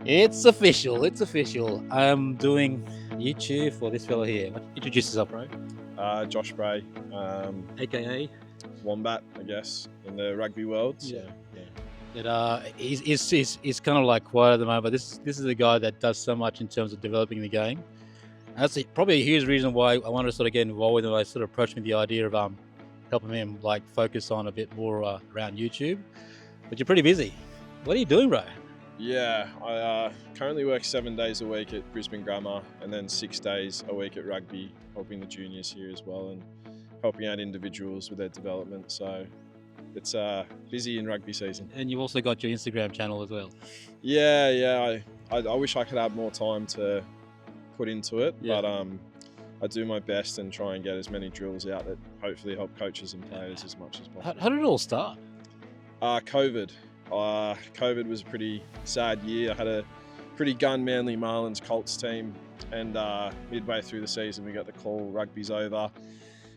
It's official. It's official. I'm doing YouTube for this fellow here. Introduce yourself, bro. Josh Bray, AKA Wombat, I guess, in the rugby world. So. He's kind of like quiet at the moment, but this is a guy that does so much in terms of developing the game. And that's probably a huge reason why I wanted to sort of get involved with him. I sort of approached me with the idea of helping him like focus on a bit more around YouTube. But you're pretty busy. What are you doing, bro? Yeah, I currently work 7 days a week at Brisbane Grammar and then 6 days a week at rugby, helping the juniors here as well and helping out individuals with their development. So it's busy in rugby season. And you've also got your Instagram channel as well. Yeah. I wish I could have more time to put into it, but I do my best and try and get as many drills out that hopefully help coaches and players as much as possible. How did it all start? COVID. COVID was a pretty sad year. I had a pretty gun-manly Marlins Colts team, and midway through the season we got the call rugby's over.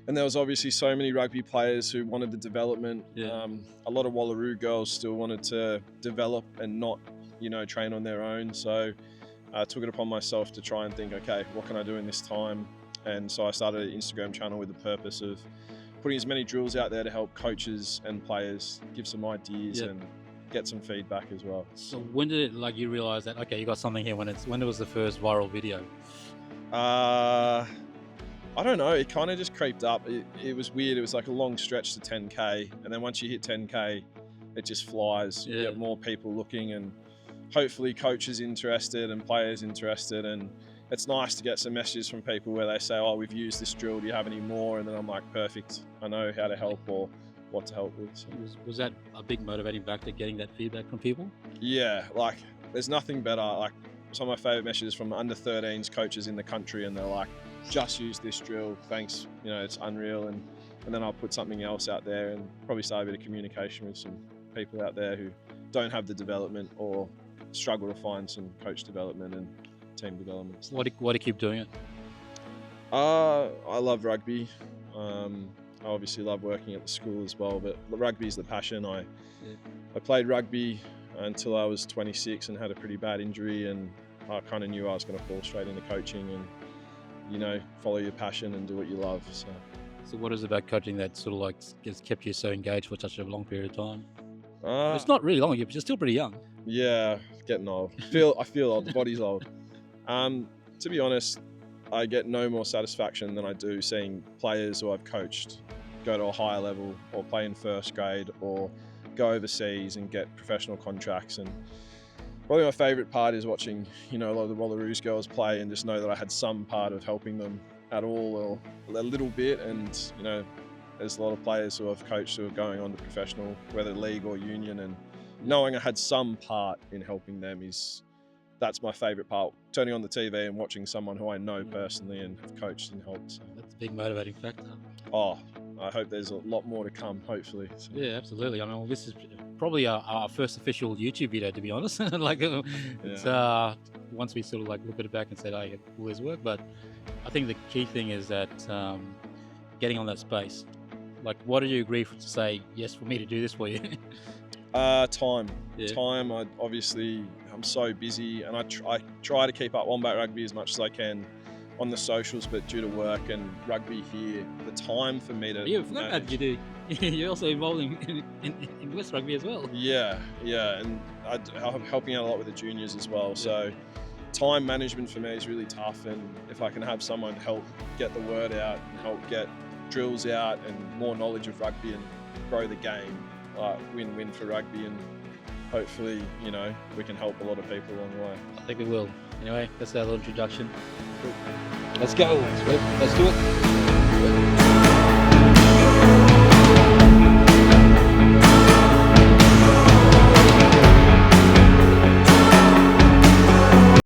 And there was obviously so many rugby players who wanted the development. Yeah. A lot of Wallaroo girls still wanted to develop and not, train on their own. So I took it upon myself to try and think, okay, what can I do in this time? And so I started an Instagram channel with the purpose of putting as many drills out there to help coaches and players give some ideas and get some feedback as well. So when did it you realize that you got something here? When it was the first viral video? I don't know. It kind of just creeped up. It was weird. It was like a long stretch to 10K, and then once you hit 10K, it just flies. You get more people looking, and hopefully coaches interested and players interested. And it's nice to get some messages from people where they say, "Oh, we've used this drill. Do you have any more?" And then I'm like, "Perfect. I know how to help or what to help with." So. Was that a big motivating factor, getting that feedback from people? Yeah, there's nothing better. Some of my favorite messages from under 13s coaches in the country, and they're like, "Just use this drill, thanks, it's unreal." And then I'll put something else out there and probably start a bit of communication with some people out there who don't have the development or struggle to find some coach development and team development. Why do you keep doing it? I love rugby. I obviously love working at the school as well, but rugby is the passion. I played rugby until I was 26 and had a pretty bad injury, and I kind of knew I was going to fall straight into coaching and, follow your passion and do what you love. So what is it about coaching that sort of has kept you so engaged for such a long period of time? Uh, It's not really long, you're still pretty young. Yeah, getting old. I feel old. The body's old. To be honest, I get no more satisfaction than I do seeing players who I've coached go to a higher level or play in first grade or go overseas and get professional contracts. And probably my favourite part is watching, a lot of the Wallaroos girls play and just know that I had some part of helping them at all or a little bit. And, there's a lot of players who I've coached who are going on to professional, whether league or union, and knowing I had some part in helping them that's my favourite part, turning on the TV and watching someone who I know personally and have coached and helped. So. That's a big motivating factor. Oh, I hope there's a lot more to come, hopefully. So. Yeah, absolutely. I mean, this is probably our first official YouTube video, to be honest. It's once we sort of look at it back and said, "Hey, all this work," but I think the key thing is that getting on that space. What did you agree to say yes for me to do this for you? Time. Time. I'm so busy, and I try to keep up Wombat Rugby as much as I can on the socials, but due to work and rugby here, the time for me to... Yeah, forgot about you do. You're also involved in West Rugby as well. Yeah, and I'm helping out a lot with the juniors as well, so time management for me is really tough, and if I can have someone help get the word out and help get drills out and more knowledge of rugby and grow the game, win-win for rugby, and hopefully, we can help a lot of people along the way. I think we will. Anyway, that's our little introduction. Cool. Let's go. Let's do it.